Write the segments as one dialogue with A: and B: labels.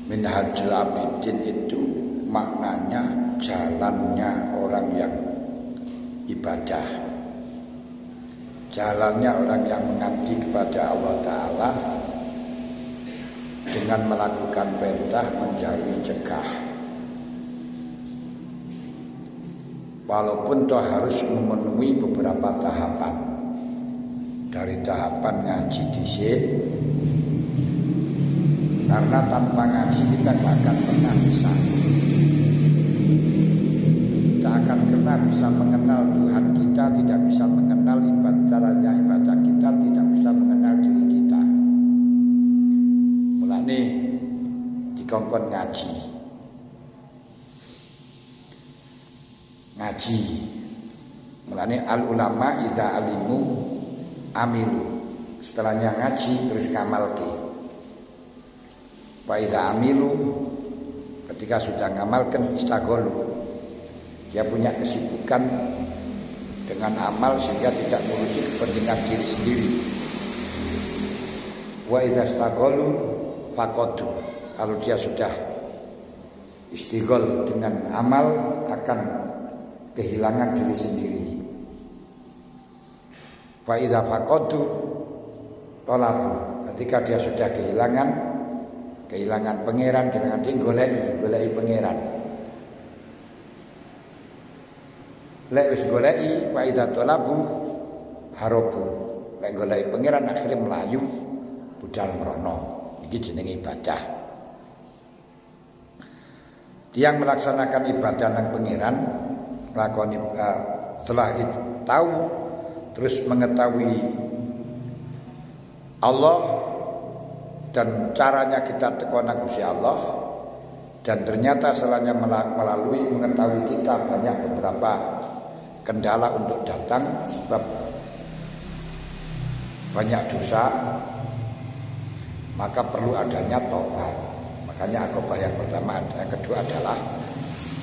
A: Minhajul Abidin itu maknanya jalannya orang yang ibadah, jalannya orang yang mengabdi kepada Allah Ta'ala dengan melakukan perintah, menjauhi cegah. Walaupun toh harus memenuhi beberapa tahapan. Dari tahapan ngaji dhisik, karena tanpa ngaji kita tidak akan pernah bisa. Kita akan pernah bisa mengenal Tuhan kita, tidak bisa mengenal caranya ibadah kita, tidak bisa mengenal diri kita. Mulane dikongkon ngaji. Mulane al ulama idza alimu amilu. Setelahnya ngaji terus ngamalke. Wa idza amilu, ketika sudah ngamalkan istagholu, dia punya kesibukan dengan amal sehingga tidak ngurusi kepentingan diri sendiri. Wa idza istagholu faqadu, kalau dia sudah istighol dengan amal akan kehilangan diri sendiri. Fa iza faqadu talabu, ketika dia sudah kehilangan pangeran, kehilangan ding goleki pangeran. Lek wis goleki fa iza talabu harobu, lek goleki pangeran akhirnya melayu budal merono. Iki jenenge ibadah. Yang melaksanakan ibadah nang pangeran lakoni setelah itu tahu terus mengetahui Allah dan caranya kita tekona Gusti Allah, dan ternyata selainnya melalui mengetahui kita banyak beberapa kendala untuk datang sebab banyak dosa, maka perlu adanya taubat. Makanya akobah yang pertama, yang kedua adalah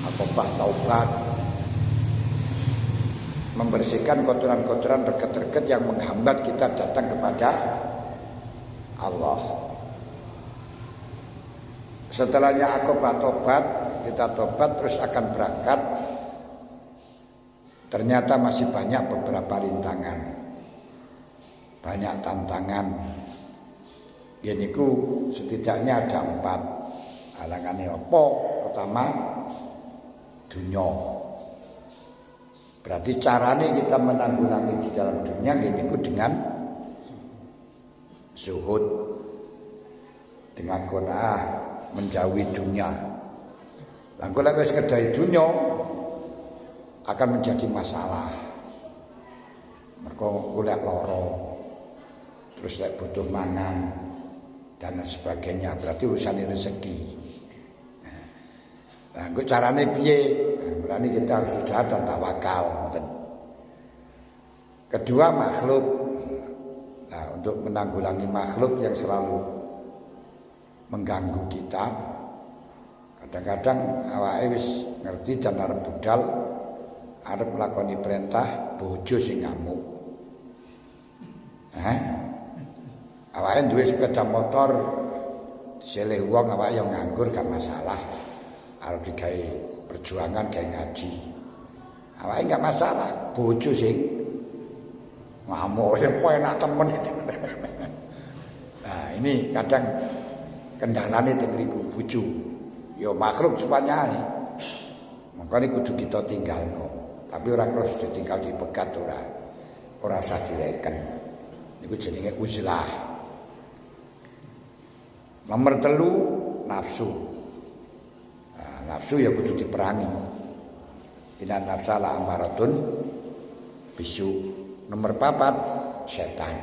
A: akobah taubat, membersihkan kotoran-kotoran terket-terket yang menghambat kita datang kepada Allah. Setelahnya akobah tobat, kita tobat terus akan berangkat. Ternyata masih banyak beberapa rintangan, banyak tantangan. Yaitu setidaknya ada 4 halangannya. Apa? Pertama, dunya. Berarti caranya kita menanggulangi di dalam dunia yaitu dengan zuhud, dengan qanaah, menjauhi dunia. Lah kok lek wis kedai dunia akan menjadi masalah. Mergo golek lara, terus lek butuh mangan dan sebagainya, berarti urusan rezeki. Nah, kok carane piye? Berarti kita harus usaha dan tawakal. Kedua, makhluk. Nah, untuk menanggulangi makhluk yang selalu mengganggu kita, kadang-kadang awake wis ngerti dan arep budal, arep nglakoni perintah, bojo sing ngamuk. Awake duwe sepeda motor, diseleh wong awake yang nganggur gak masalah. Arep digawe perjuangan gawe ngaji, awake gak masalah. Bojo sing ngamuk ya enak temen. Nah, ini kadang kendalane teng mriku bojo. Ya makhluk supaya makane kudu kita tinggalno. Tapi ora terus ditinggal dipegat ora usah direken. Niku jenenge uzlah. Nomor 3, nafsu. Nah, nafsu ya kudu diperangi. Inna nafsala amaratun bisu. Nomor 4, setan.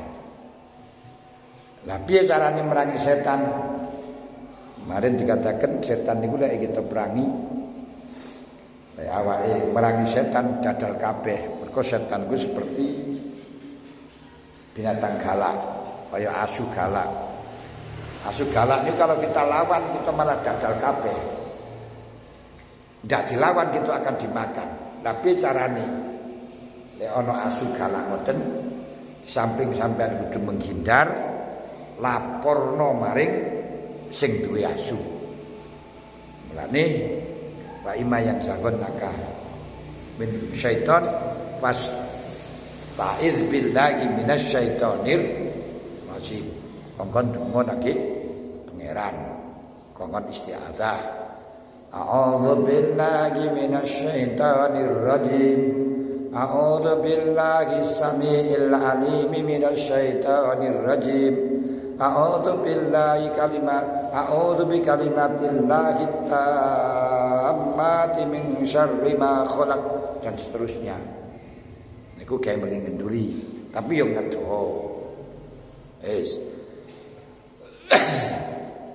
A: Lah piye carane merangi setan? Kemarin dikatakan setan niku lek kita perangi, awake merangi setan dadal kabeh. Mergo setan ku seperti binatang galak, kaya asu galak. Asu galak ini kalau kita lawan kita malah dadal kabeh. Ndak dilawan kita akan dimakan. Tapi carane lek ana asu galak ngoten, samping sampean kudu menghindar, laporno maring sing duwe asu. Mulane wa ima yang sagon naka min syaiton pas ta'iz billahi minasy syaitonir rajim. Kongkon donga niki pangeran. Kongkon isti'adzah. A'udzu billahi minasy syaitonir rajim. A'udzu billahi samiil alim minasy syaitonir rajim. A'udzu bi kalimatillahi tammati min syarri ma khalaq dan seterusnya. Niku gawe ngenduri, tapi yo ngedoh.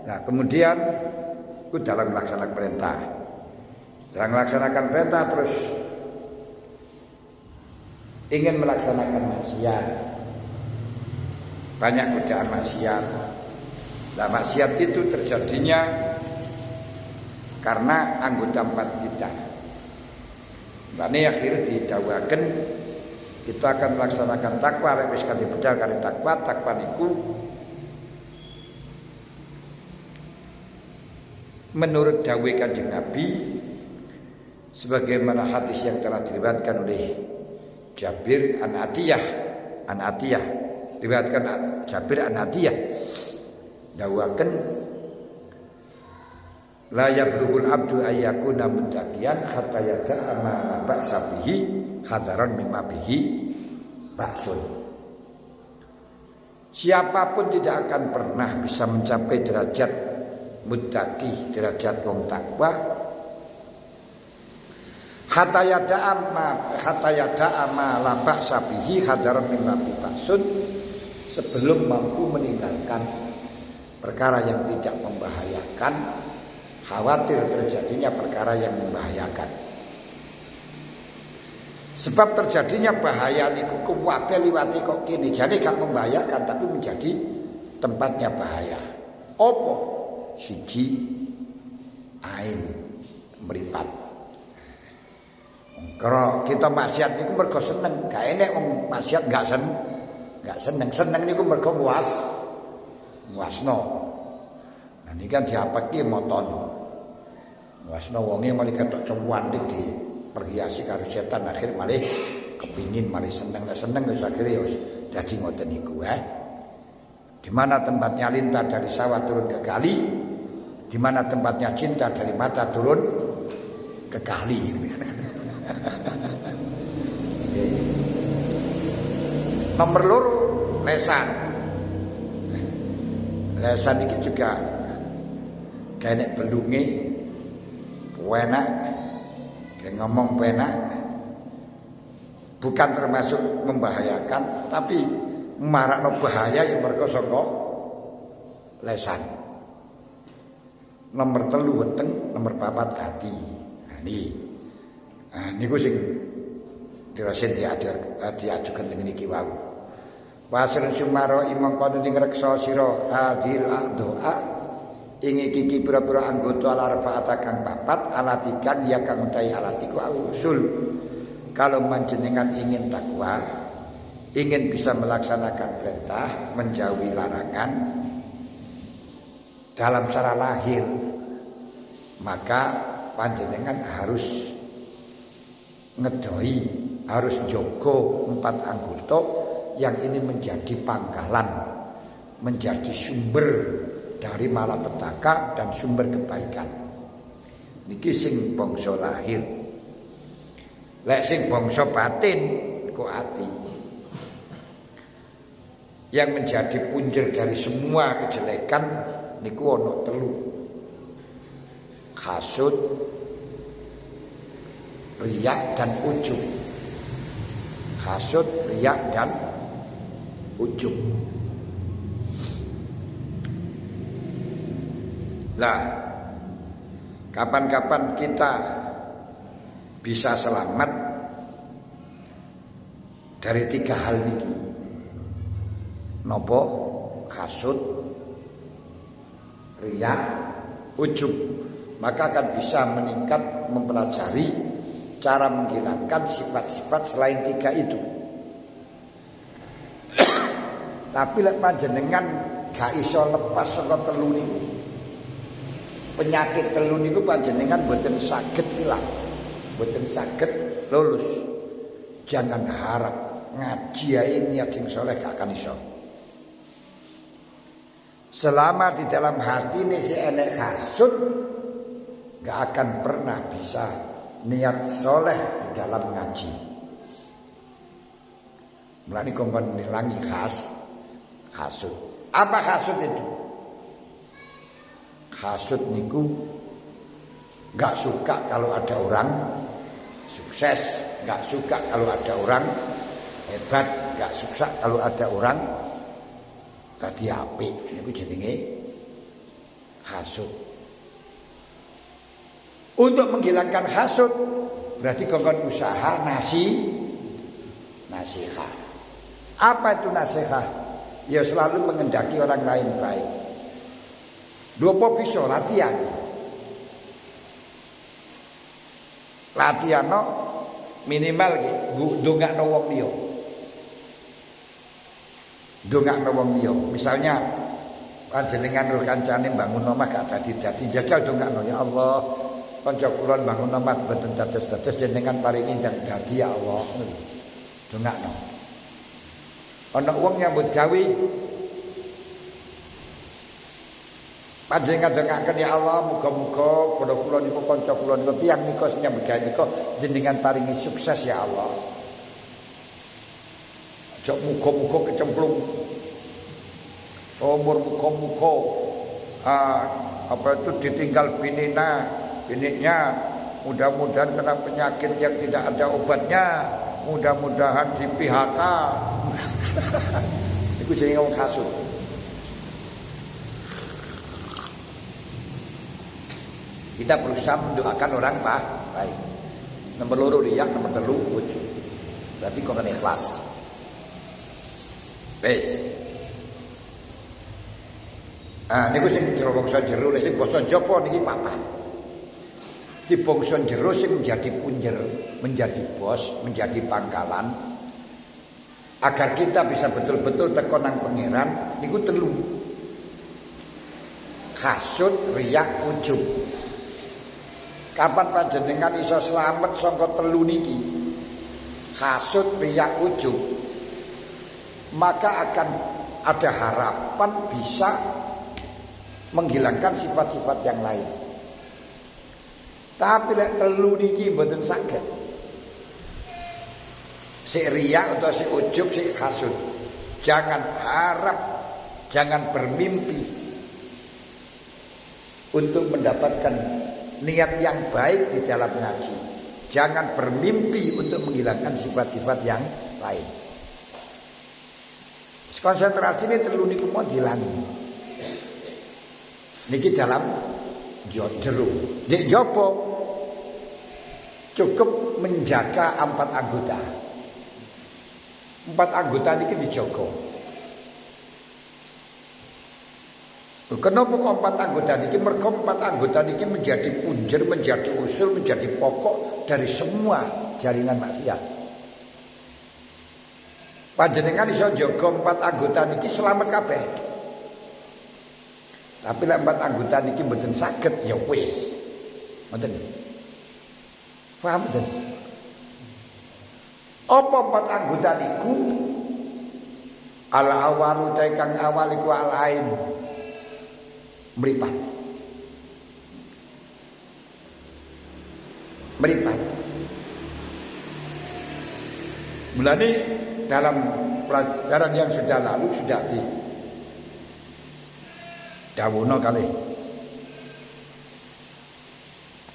A: Nah, kemudian itu dalam melaksanakan perintah. Dalam melaksanakan perintah terus ingin melaksanakan maksiat. Banyak godaan maksiat. Nah, maksiat itu terjadinya karena anggota 4 kita. Mane akhirnya didhawuhaken kita akan melaksanakan takwa, wis kanthi bedal karo takwa niku menurut dawuh Kanjeng Nabi sebagaimana hadis yang telah diriwayatkan oleh Jabir an Atiyah diriwayatkan Jabir an Atiyah dawuhaken la yablughul abdu ayyakuna muttaqiyan hatta yada'a ma la ba'sa bihi hadaran mimma bihi ba'sun. Siapapun tidak akan pernah bisa mencapai derajat muttaqi, derajat wong takwa hatta yada'a ma la ba'sa bihi hadaran mimma bihi ba'sun, sebelum mampu meninggalkan perkara yang tidak membahayakan, khawatir terjadinya perkara yang membahayakan. Sebab terjadinya bahaya niku kuwabe liwati kok kene, jane gak membahayakan tapi menjadi tempatnya bahaya. Apa? Siji ain mripat. Kalau kita maksiat niku mergo seneng, gak enek wong maksiat gak seneng. Seneng niku mergo muasno. Nah niki kan diapake moton. Muasno wonge malih ketok cuwantik di perhiasi karo setan, akhir malih kepingin malih seneng wis akhire wis dadi ngoten niku Di mana tempatnya lintah dari sawah turun ke kali, di mana tempatnya cinta dari mata turun ke kali. Nomor loro lesan. Lesan iki juga kene belunge enak, kayak ngomong enak, bukan termasuk membahayakan, tapi marakno bahaya yang mergo saka lesan. Nomor 3 weteng, nomor 4 hati. Nah niku sing dirasen diajukan dengan iki wau. Wasrun sumaro imong kono ning reksa sira hadil doa ing iki pira-pira anggota alarfaata kang 4 alatikan ya kang utahi alatiku usul. Kalau panjenengan ingin takwa, ingin bisa melaksanakan perintah, menjauhi larangan dalam secara lahir, maka panjenengan harus ngedoi, harus jogo 4 anggota yang ini menjadi pangkalan, menjadi sumber dari malapetaka dan sumber kebaikan. Niki sing bangsa lahir. Lek sing bangsa batin kok ati. Yang menjadi punjer dari semua kejelekan niku ana 3. Hasud, riya dan ujub. Hasud, riya dan ujub. Lah, kapan-kapan kita bisa selamat dari 3 hal ini? Nopo? Hasud, riya, ujub. Maka akan bisa meningkat mempelajari cara menghilangkan sifat-sifat selain 3 itu. Tapi lek panjenengan gak iso lepas saka 3 niku. penyakit telu niku panjenengan boten saged ilang. Boten saged lulus. Jangan harap ngaji ae niat sing saleh gak akan iso. Selama di dalam hati ini si enek hasud, gak akan pernah bisa niat soleh di dalam ngaji. Mulai kongkon nilangi hasud. Apa hasud itu? Hasud niku gak suka kalau ada orang sukses, gak suka kalau ada orang hebat, gak suka kalau ada orang tadi apik. Niku jenenge hasud. Untuk menghilangkan hasud berarti kongkon usaha nasihat. Apa itu nasihat? Ya selalu mengendaki orang lain baik. Dua bisa latihan. Latihan no minimal ndongakno wong liya. Ndongakno wong liya. Misalnya panjenengan karo kancane bangun omah gak dadi jajal ndongakno ya Allah. Kanca kula bangun omah boten dados-dados jenengan paringi ndang dadi ya Allah. Dongakno. Ana wong nyambut gawe panjenengan dongakaken ya Allah muga-muga kula niku kanca kula niku tiyang nika sing nyambut gawe nika jenengan paringi sukses ya Allah. Aja muga-muga kecemplung. Umur muga-muga apa itu ditinggal biniknya mudah-mudahan kena penyakit yang tidak ada obatnya, mudah-mudahan di PHK. Iku jenenge wong hasud. Kita berusaha mendoakan orang baik. Nomor 2 riya, nomor 3 wujud. Berarti kok kan ikhlas. Wes. Niku sing bangsa jero sing basa Jawa niki papat. Di bangsa jero sing menjadi punjer, menjadi bos, menjadi pangkalan agar kita bisa betul-betul teko nang pangeran niku 3. Hasud, riya, ujub. Kapan panjenengan iso slamet saka 3 niki? Hasud, riya, ujub. Maka akan ada harapan bisa menghilangkan sifat-sifat yang lain. Tapi lek 3 niki mboten saged. Si riya atau si ujub, si hasud. Jangan harap, jangan bermimpi untuk mendapatkan niat yang baik di dalam ngaji. Jangan bermimpi untuk menghilangkan sifat-sifat yang lain. Konsentrasi ini 3 niku mau dilangi. Niki dalam jero. Di jopo cukup menjaga 4 anggota. 4 anggota niki dijogo. Kenapa kok 4 anggota niki? Mergo 4 anggota niki menjadi punjer, menjadi usul, menjadi pokok dari semua jaringan maksiat. Panjenengan iso jaga 4 anggota niki selamat kabeh. Tapi lek 4 anggota niki mboten saged ya wis. Mboten. Paham mboten? Apa 4 anggota niku? Al-awalu ta kang awal iku al-ain. Mripat. Mulane dalam pelajaran yang sudah lalu sudah di dawuhna kali.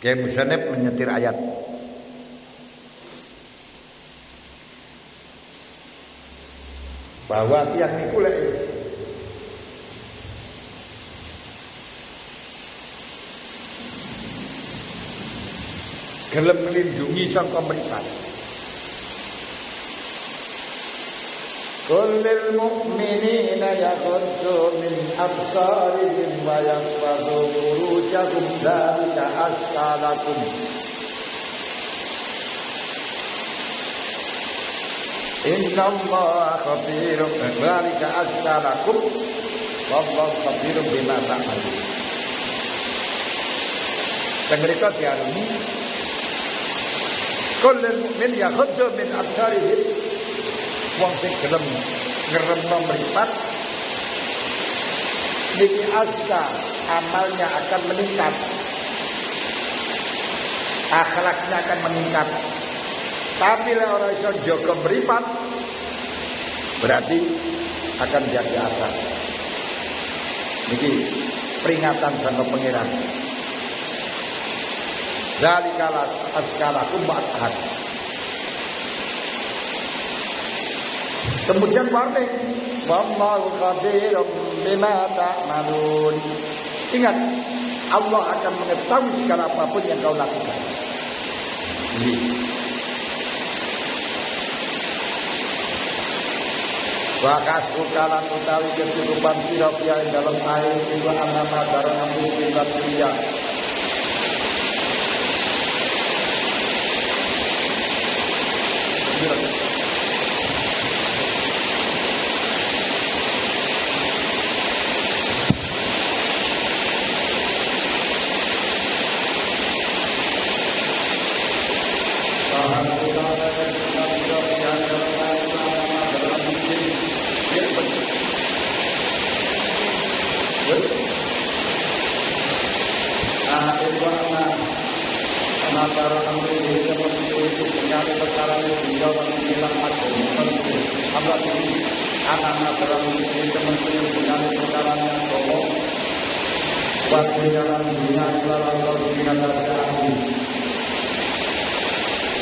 A: Kiai Musannif menyetir ayat. Bahwa tiang niku lek gelem melindungi sangka mripat. Kullil mu'minina yaghuddu min absarihim wa yahfazu furujahum dzalika azka lakum. Innallaha khabirun dzalika azka lakum wallahu khabirun bima ta'malun. Dan mereka diaruni kullul mukmin yakhuddu min absarihim, wong sing gelem ngremno mripat niki azka, amalnya akan meningkat, akhlaknya akan meningkat. Tapi lek ora iso jaga mripat berarti akan jadi asar. Niki peringatan sama pangeran. Zalikala askalakum ba'd. Kemudian warning, wallahu khabirum bima ta'malun. Ingat, Allah akan mengetahui segala apapun yang kau lakukan. Ini. Wa kasbukalan utawi kecukupan sira yang dalam air itu anama darah ambu kita dunia.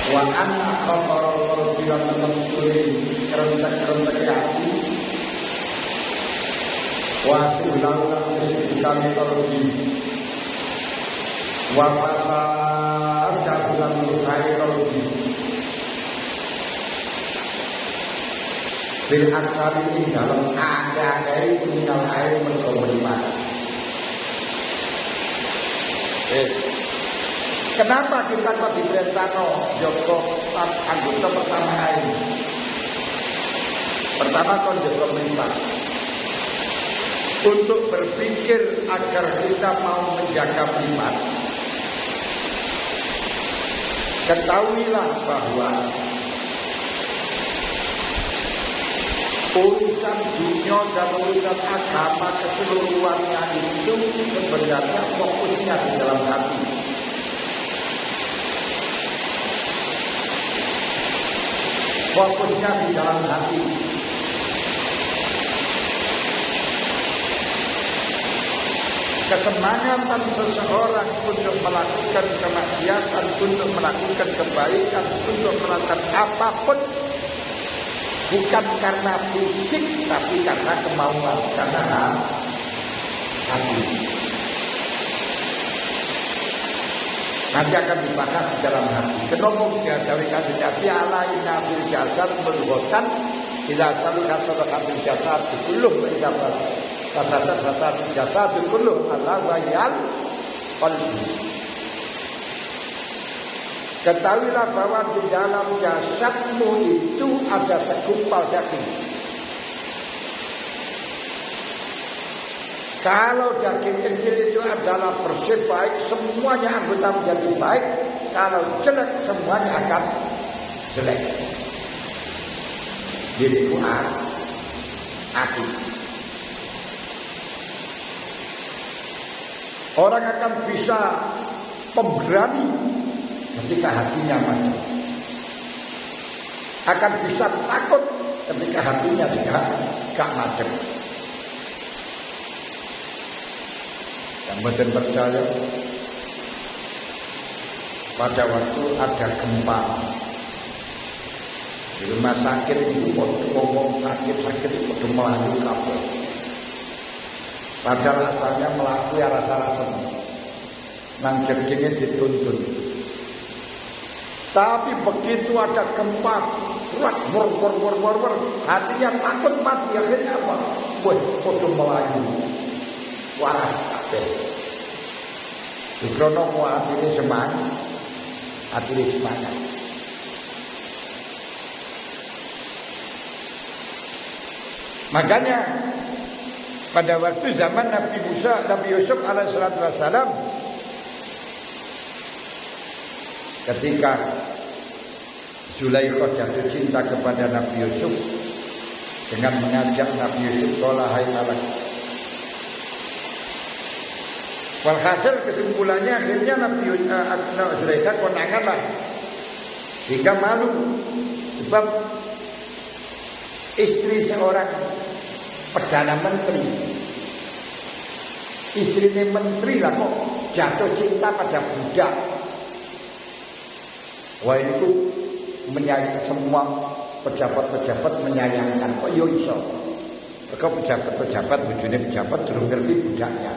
A: Wa anna khabarul bilan al-muslimin kerentek-kerentek hati wa sulaulah kami terlebih wa pasar dalam usai terlebih bil aksari ini dalam akeh-akeh minal air berkomunitas. Kenapa kita kok diperintah Joko anggota pertama air? Pertama kon Joko melipat untuk berpikir agar kita mau menjaga primat. Ketahuilah bahwa urusan dunia dan urusan agama keseluruhannya itu sebenarnya fokusnya di dalam hati. Fokusnya di dalam hati. Kesemangatan seseorang untuk melakukan kemaksiatan, untuk melakukan kebaikan, untuk melakukan apapun bukan karena fisik, tapi karena kemauan, karena hati. Nanti akan dibahas di dalam hati. Kenapa dari Nabi ala inna fil jasad berhutan ila saluka saluka fil jasad kulluh wa idza fasadat fasad jasad kulluh ala wa yal qalbi. Ketahuilah bahwa di dalam jasadmu itu ada segumpal daging. Kalau daging kecil itu adalah bersih baik, semuanya anggota menjadi baik. Kalau jelek, semuanya akan jelek. Diriku hati. Orang akan bisa pemberani ketika hatinya maju. Akan bisa takut ketika hatinya juga gak macet. Yang betul percaya pada waktu ada gempa di rumah sakit itu ngomong sakit itu melayu kabel. Padahal asalnya melaku ya rasa-rasa nang jerdingnya dituntun. Tapi begitu ada gempa kuat bor hatinya takut mati, akhirnya apa? Wah, podo melayu waras kabeh. Dikrono atine semangat. Makanya pada waktu zaman Nabi Musa, Nabi Yusuf alaihissalam ketika Zulaikha jatuh cinta kepada Nabi Yusuf dengan mengajak Nabi Yusuf qala hai malak. Walhasil kesimpulannya akhirnya Nabi Zulaikha konangan lah, sehingga malu sebab istri seorang perdana menteri, istrinya menteri lah kok jatuh cinta pada budak. Wah itu menyayang, semua pejabat-pejabat menyayangkan. Kok yo iso? Kok pejabat-pejabat bojone pejabat durung ngerti budaknya.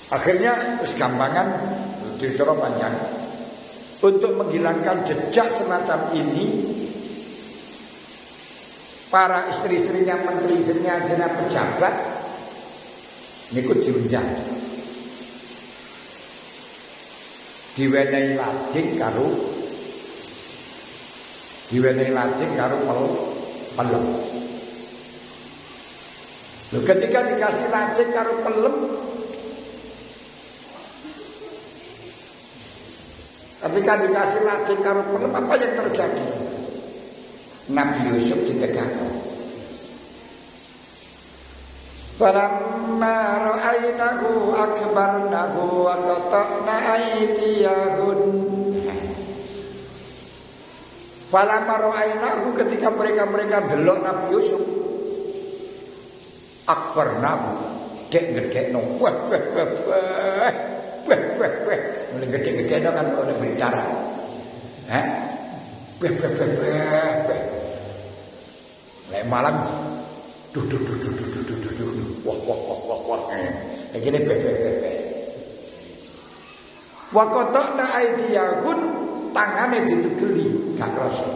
A: Akhirnya terus gampangan cerita panjang untuk menghilangkan jejak semacam ini. Para istri-istrinya menteri-istrinya pejabat niku diundang. Diwenehi lajeng karo pelem. Loh, ketika dikasih lajeng karo pelem, apa yang terjadi? Nabi Yusuf ditegak. Falamma ra'aynahu akbarnahu wa qata'na aydiyahun. Falamma ra'aynahu, ketika mereka delok Nabi Yusuf, akbarnahu, gede-gedekno. Wah. Mulai gede-gedekno kan ora bicara. Lek malam duh. Wah. Begini Wa qata'na aydiyahun, tangane ditegeli gak krasa.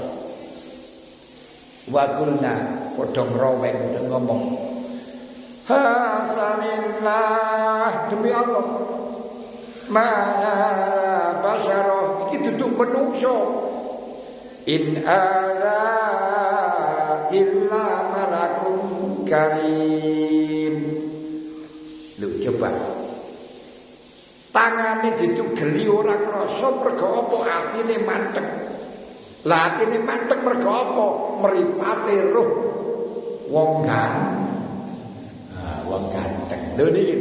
A: Wa qulna padha ngroweng ngomong, hasanillah, demi Allah. Mana basyara iki duduk menungso. In ada illa malakum karim. Lho coba. Tangane ditugeli ora krasa mergo apa atine manteng. Lah atine manteng mergo apa? Mripate roh wong ganteng. Wong ganteng. Lho niki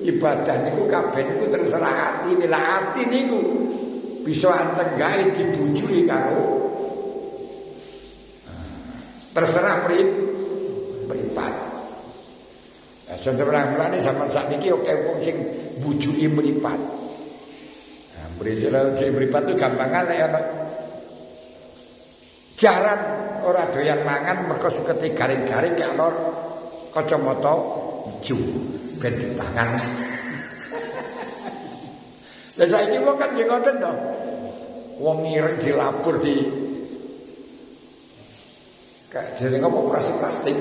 A: ibadah niku kabeh niku terserah atine. Lah ati niku bisa anteng gawe dibujui karo terserah mripat. Nah, sebenarnya zaman sakniki oke wong sing bujuki mripat. Nah, mripat itu gampangan lek ana jaran ora doyan mangan mergo sukete garing-garing kaya ana kacamata ijo ben dipangan. Lah saiki wong kan nggih ngoten to. Wong ireng dilapur di jadi ngomong plastik.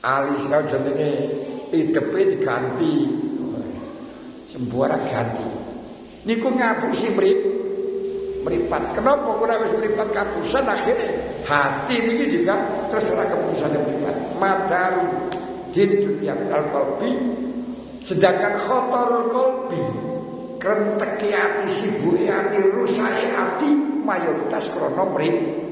A: Alis kau jenenge hidepe diganti. Sembuara ganti. Niku ngapusi mripat. Kenapa ora wis mripat kapusan akhirnya hati niki juga terserah keputusan mripat. Madaru jin dunia al-qalbi, sedangkan khotorul qalbi krenteke ati, sibuke ati, rusake ati mayoritas krana mripat.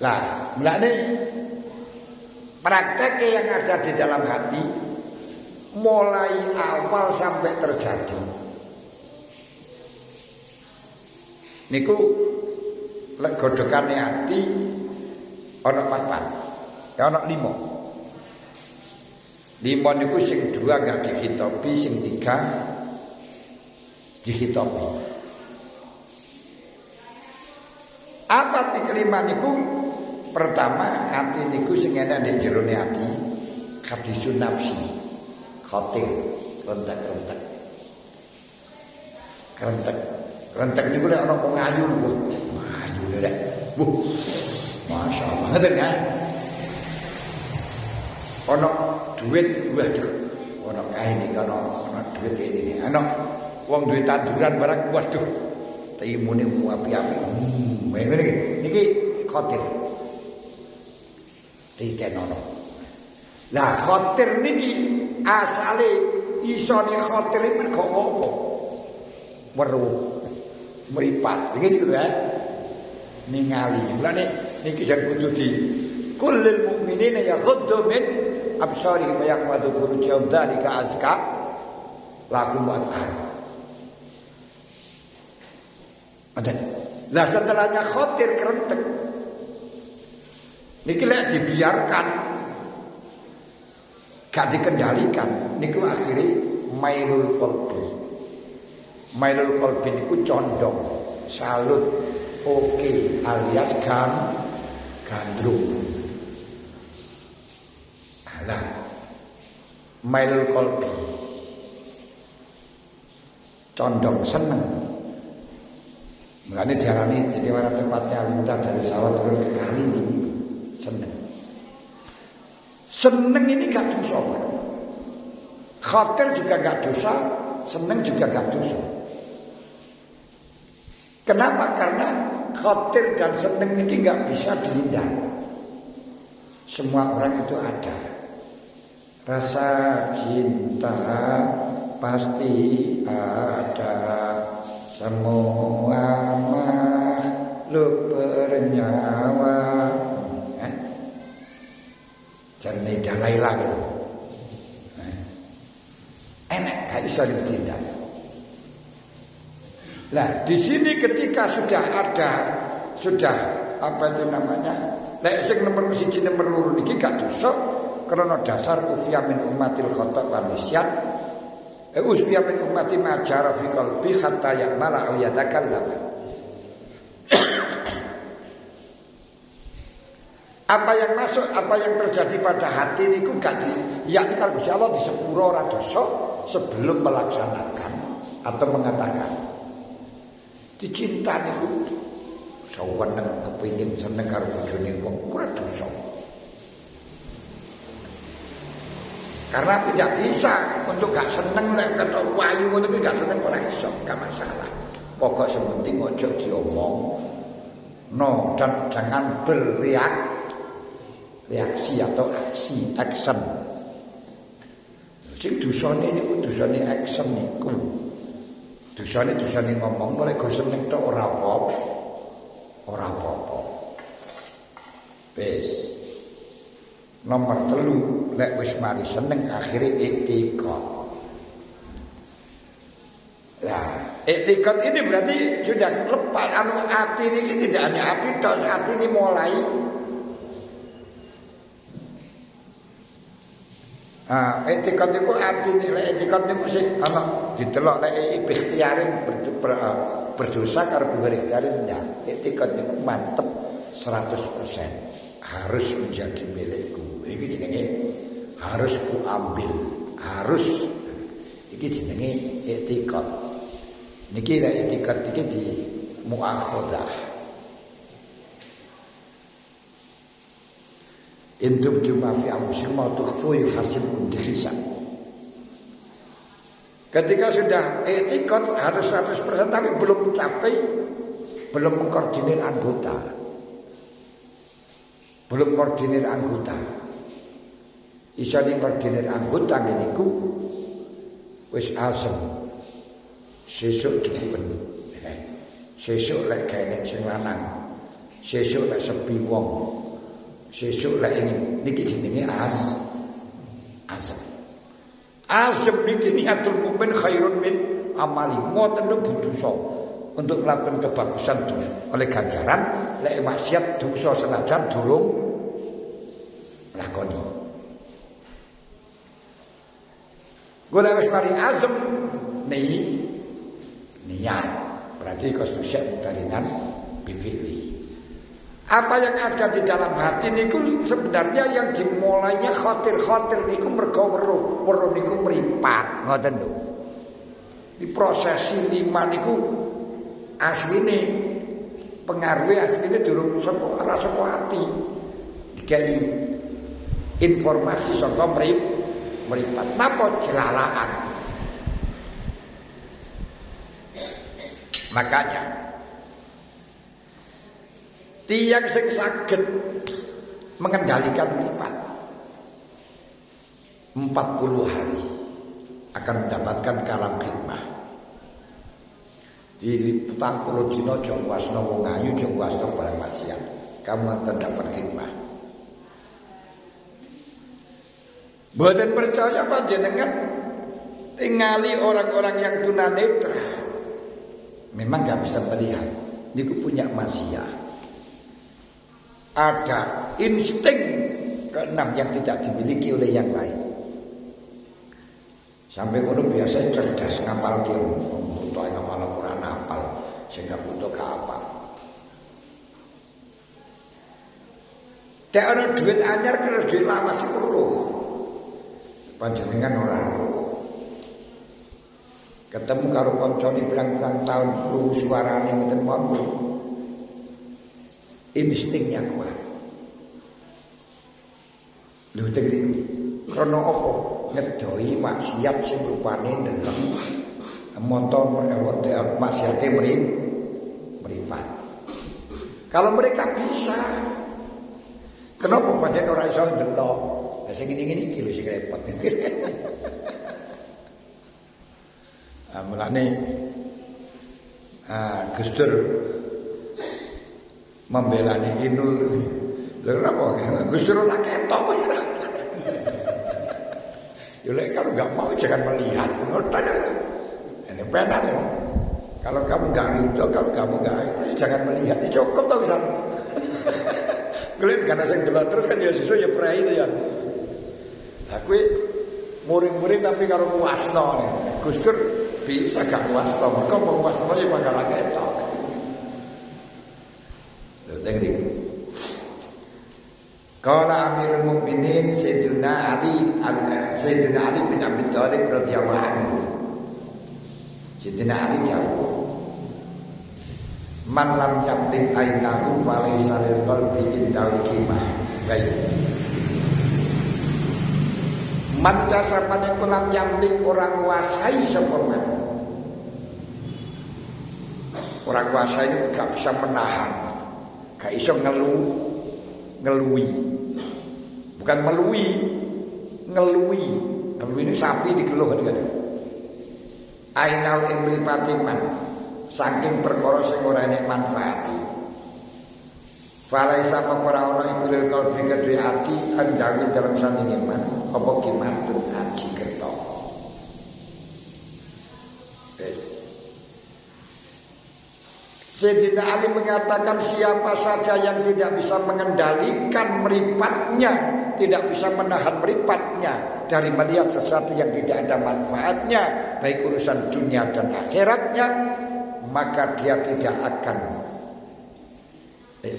A: Lah, mulane praktek yang ada di dalam hati mulai awal sampai terjadi. Niku lek godhokane ati ana 4. Ya ana 5. 5 niku sing 2 gak dihitopi, sing 3 dihitopi. Apa kelima niku? Pertama, ati niku sing ana ning jerone ati, hadisun nafsi, khatir, rentek. Rentek niku lek ana wong ayu, ayu lek. Masyaallah, ngeten ya. Ana duit, waduh. Ana kae iki ana duit iki. Ana wong duwe tanduran barang, waduh. Timune api-api. Ngene iki. Niki khatir. Dikenono. Lah khatir niki asale isone khatir mergo apa? Weruh, mripat. Iki lho ningali. Mulane niki jan kudu di kullil mukminina yaghuddu min absarihim wa yaqmadu furujahum dzalika azka lakum wa athhar. Lah setelahnya khatir kerentek. Niki lek dibiarkan gak dikendalikan niku akhirnya mailul qalbi. Mailul qalbi niku condong, salut, oke, alias gandrung. Alah. Mailul qalbi. Condong seneng. Mulane diarani jadi mana tempatnya lintas dari sawah turun ke kali ini seneng. Seneng ini gak dosa. Khatir juga gak dosa, seneng juga gak dosa. Kenapa? Karena khatir dan seneng ini gak bisa dihindari. Semua orang itu ada. Rasa cinta pasti ada. Semua makhluk bernyawa. Jangan dalai lagi. Enak gak bisa ditindak. Nah, di sini ketika sudah ada, sudah apa itu namanya? Lek sing nomor 1 nomor 2 niki gak dosa karena dasar ufiya min ummatil khata wa nisyan. Ufiya min ummati ma jara fi qalbi hatta ya'mala aw yatakallam. Apa yang masuk, apa yang terjadi pada hati niku gak di, yakni kalau Gusti Allah disepuro ora dosa sebelum melaksanakan atau mengatakan. Dicinta niku saweneng kepengin seneng karo bojone wong ora dosa. Karena tidak bisa untuk gak seneng lek kata wayu ngono iki gak seneng ora iso, gak masalah. Pokok sing penting ojo diomong. No, dan jangan reaksi atau action. Sing dosane niku dosane action niku. Dosane ngomong mulai go seneng tok ora apa-apa. Ora apa-apa. Wis. Nomor 3 lek wis mari seneng akhire iktikad. Nah, iktikad ini berarti sudah lepas hati ini tidak hanya hati tok, hati ini mulai iktikad itu artinya lek iktikad niku sing ana didelok lek ikhtiarin berdosa karo berikhtiarin ya. Iktikad niku mantep 100%. Harus menjadi milikku. Iki jenenge harus ku ambil, harus. Iki jenenge iktikad. Niki lek iktikad iki di muakhadah. Induk cuma fi amsil mau tukhfu yuhasibun dihisab. Ketika sudah iktikad harus 100% tapi belum mencapai, belum mengkoordinir anggota. Belum koordinir anggota. Iso koordinir anggota niku wis asem. Sesuk dipen. Sesuk lek gaene sing lanang. Sesuk lek sepi wong. Sesuk lek niki jenenge asem. Asem niki niatul mukmin khairun min amali. Ngoten dosa untuk melakukan kebagusan dosa. Oleh ganjaran lek maksiat dosa senajan durung lakoni. Gula wis mari azam niat. Berarti konstruksi mutarinan bifili. Apa yang ada di dalam hati niku sebenarnya yang dimulainya khatir niku mergo weruh niku mripat, ngoten lho. Di prosesi 5 niku asline pengaruhnya asline durung saka rasa hati. Dikai informasi saka mripat. Napa jelalaan? Makanya tiang sing saged mengendalikan mripat 40 hari akan mendapatkan kalam hikmah. Di 40 dina aja kuasno wong ayu, aja kuasno barang maksiat. Kamu akan dapat hikmah. Mboten percaya panjenengan tingali orang-orang yang tunanetra. Memang gak bisa melihat. Niku punya manusia. Ada insting keenam yang tidak dimiliki oleh yang lain. Sampai kono biasa cerdas ngapal ki butuh ngapal ora ngapal sehingga butuh ke apa. Dek ana duit anyar karo duit lawas iku lho. Panjenengan ora ketemu karo kancane pirang-pirang tahun krungu suarane ngoten mawon. Instingnya kuat. Lho tegri krana apa? Ngedoi maksiat sing rupane ndelok motor maksiate mripat. Kalau mereka bisa, kenapa pancen ora iso ndelok? Lah sing ngene-ngene iki lho sing repot. Mulane Gus Dur membelani Inul. Lha apa? Gus Dur ora ketok. Ya kalau enggak mau jangan melihat. Ini penak ya. Kalau kamu enggak ridho, kalau kamu enggak jangan melihat. Ini cukup tau bisa. Kulit karena saya gelap terus kan ya sesuai ya prai itu ya. Aku muring-muring tapi kalau muasno nih. Gus Dur bisa gak muasno. Mereka mau muasno ya bakal ketok. Tengok. Qala Amirul Mukminin Sayyidina Ali bin Abi Thalib radhiyallahu anhu. Sayyidina Ali jawab, "Man lam yamlik ainahu falaysa lil qalbi indahu qimah." Baik. Man kasapane lam yamlik orang kuasai sapa man. Orang kuasa ini gak bisa menahan, gak iso ngelui. Bukan melui, ngelui. Ngelui ini sapi digeluh kan. Ainal ing mripate man, saking perkara sing ora enek manfaati. Falaisa ora ana iku lil kalbi kedhe ati andangi dalam sandinge man, apa kimatun aji ketok. Sayyidina Ali mengatakan siapa saja yang tidak bisa mengendalikan meripatnya, tidak bisa menahan meripatnya dari melihat sesuatu yang tidak ada manfaatnya, baik urusan dunia dan akhiratnya, maka dia tidak akan,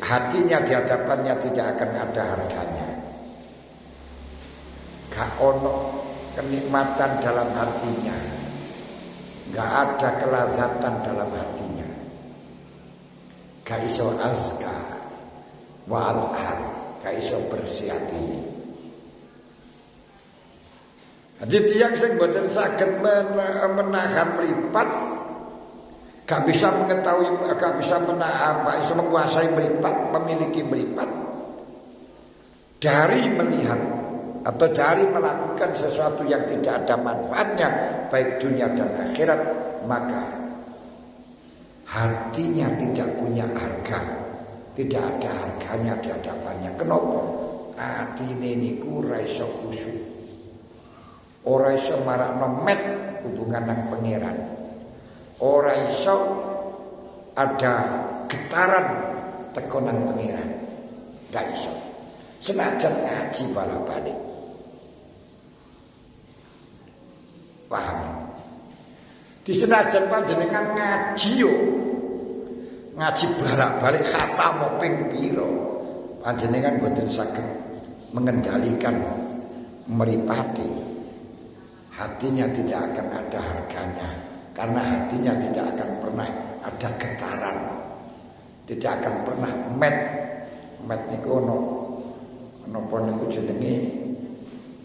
A: hatinya di hadapannya tidak akan ada harganya. Gak ono kenikmatan dalam hatinya, gak ada kelazatan dalam hatinya. Gak iso azka wa adhar, gak iso bersih hatinya. Jadi tiang sing boten saged menahan mripat, gak bisa mengetahui, gak bisa iso menguasai mripat, memiliki mripat dari melihat atau dari melakukan sesuatu yang tidak ada manfaatnya baik dunia dan akhirat, maka hatinya tidak punya harga, tidak ada harganya di hadapannya. Kenapa? Atine niku ora iso khusyuk, ora iso marakno met hubungan nang pangeran, ora iso ada getaran teko nang pangeran, gak iso. Senajan ngaji balik-balik, paham? Di senajan panjenengan ngaji yo, ngaji bolak-balik khatam ping pira, panjenengan boten saged mengendalikan mripate. Hatinya tidak akan ada harganya, karena hatinya tidak akan pernah ada getaran, tidak akan pernah met niku napa niku jenenge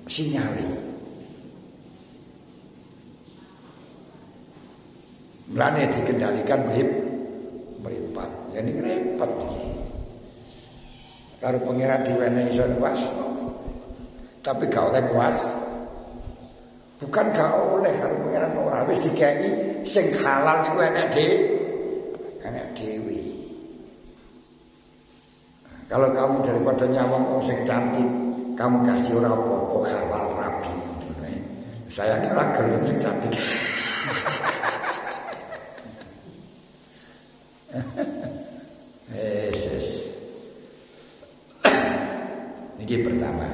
A: sinyale. Mulane dikendalikan mripat. Ya ini repot. Karo pangeran diwenehi iso kuas. Tapi gak oleh kuas Bukan gak oleh karo pangeran ora wis dikeki sing halal iku enek dhewe. Kalau kamu daripada nyawang wong sing cantik, kamu kasih ora apa-apa halal rabi. Saya kira gelem sing cantik. Yesus. Ini pertama.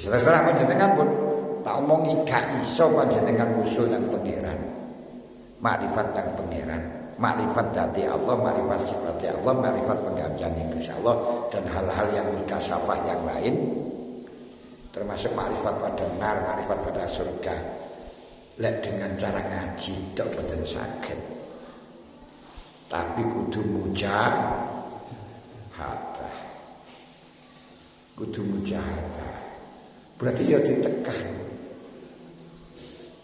A: Saudara panjenengan pun tak omongi gak iso panjenengan usul nang pangeran. Makrifat nang pangeran, makrifat dati Allah, makrifat sifat Allah, makrifat penggaweane Gusti Allah dan hal-hal yang mukasyafah yang lain termasuk makrifat pada nar, makrifat pada surga. Lek dengan cara ngaji tok boten saged. Tapi kudu mujahadah. Kudu mujahadah. Berarti ya ditekan.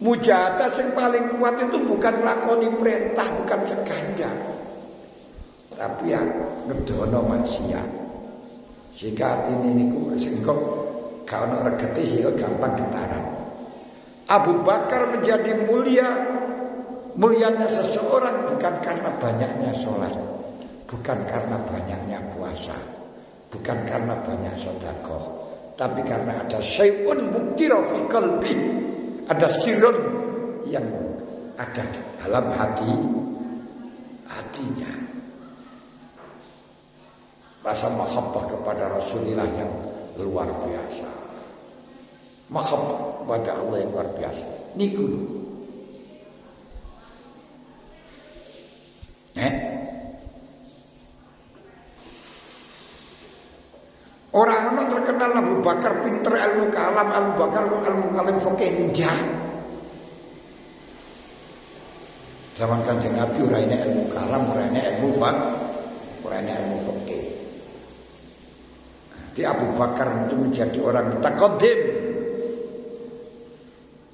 A: Mujahadah yang paling kuat itu bukan melakoni perintah, bukan sekandar, tapi yang ngedono maksiat. Sehingga hati ini sehingga gak ono regete sehingga gampang getaran. Abu Bakar menjadi mulianya seseorang bukan karena banyaknya sholat, bukan karena banyaknya puasa, bukan karena banyak sedekah, tapi karena ada syai'un muktira fi qalbi, ada sirun yang ada dalam hatinya. Rasa mahabbah kepada Rasulullah yang luar biasa, mahabbah kepada Allah yang luar biasa. Niku orang terkenal Abu Bakar pinter ilmu kalam, Abu Bakar ilmu kalam fikih zaman Kanjeng Nabi ora enek ilmu kalam, ora enek ilmu fikih. Di Abu Bakar itu menjadi orang mutaqaddim,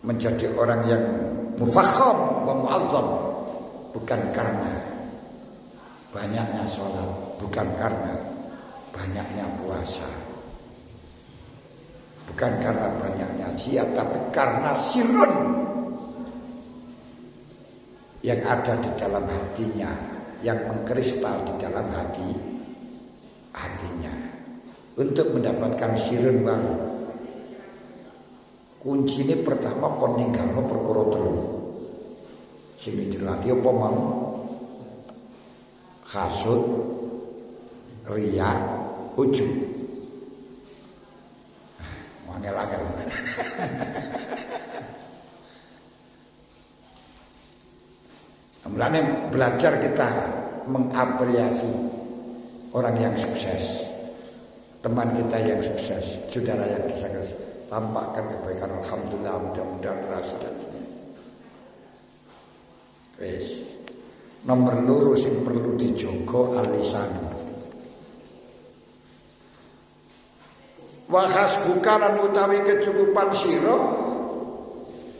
A: menjadi orang yang mufakham wa mu'azzam, bukan karena banyaknya sholat, bukan karena banyaknya puasa, bukan karena banyaknya zikir, tapi karena sirun yang ada di dalam hatinya, yang mengkristal di dalam hatinya. Untuk mendapatkan sirun baru, kunci ini pertama kon ninggalno perkara telu. Sing dijelati apa mau? Hasud, riya, ujub. Angel-angel. Mulane belajar kita mengapresiasi orang yang sukses, teman kita yang sukses, saudara yang sukses, tampakkan kebaikan. Alhamdulillah, mudah-mudahan berhasil. Wes. Nomor loro sing perlu dijogo alisan. Wa hasbuka lan utawi kecukupan sira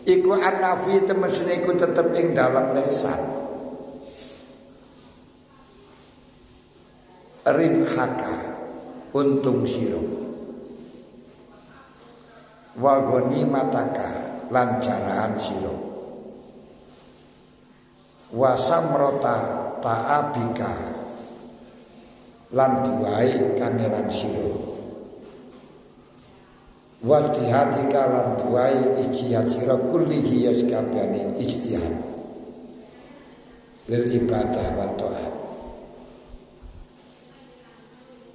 A: iku anafi temesne iku tetep ing dalam lesan. Ribhaka untung sira. Wa ghanimataka lancaran sira. Wa samrata ta'abika lan buai kangeran sira. Wa ijtihadika lan buai ijtihad sira kullihi yaskabane ijtihad lil ibadah wa ta'at.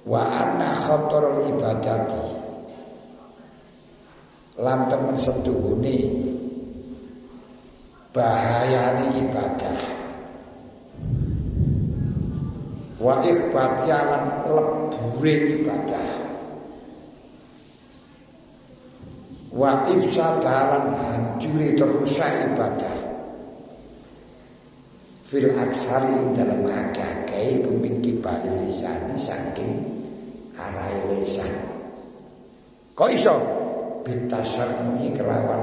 A: Wa anna khatarul ibadati lan temen setuhune bahayane ibadah. Wa ikhbatiya lan lebure ibadah. Wa ifsadalan hancuri terusak ibadah. Fil aksari dalam akakai kumingki bali lisan saking arai lisan. Kok iso bitasarmi kelawan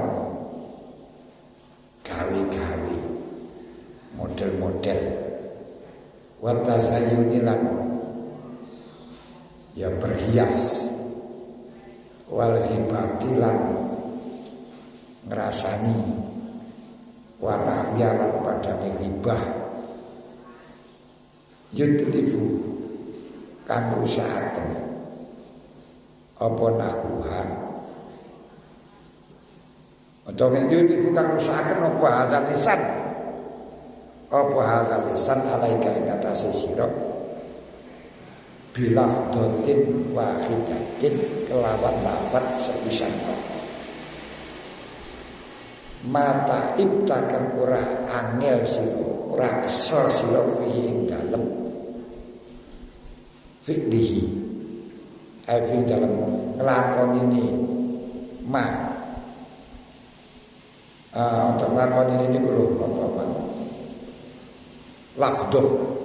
A: gawe-gawe model-model wa tazayyuni lan ya berhias wal hibati lan ngrasani wala bialan padane hibah yudlifu kang rusakaken apa nahuha utawa yudlifu kang rusakaken apa hadzal lisan alaika ing atase sira bilafdotin wahidatin kelawan lafad sepisan mata ibtakan ora angel sira ora kesel sira ing dalem fi'lihi fi dalem nglakoni ini untuk nglakoni ini kulo apa lafdoh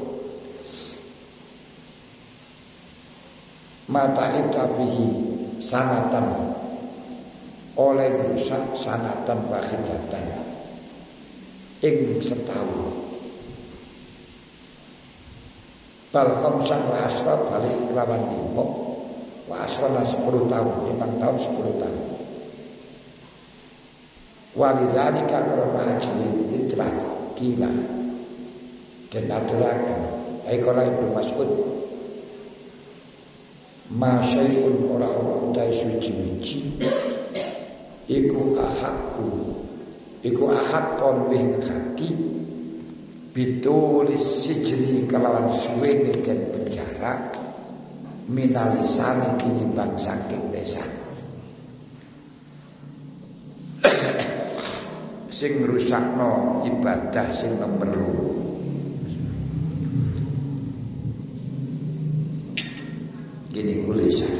A: mata ibtabihi sanatan oleh rusak sanatan wahidatan ing setahun bal khamsan wa asra balik lawan 5 wa asra 10 tahun 5 tahun 10 tahun walidzalika karena ajli itlaq kila dan aturaken aikola Ibnu Mas'ud masyai'un ora ana utahe suci-suci iku ahakkon wing kaki bitulis sijni kelawan suwene dan penjara minalisani tinimbang saking lesan sing rusakno ibadah sing nomor 2 gini kulisan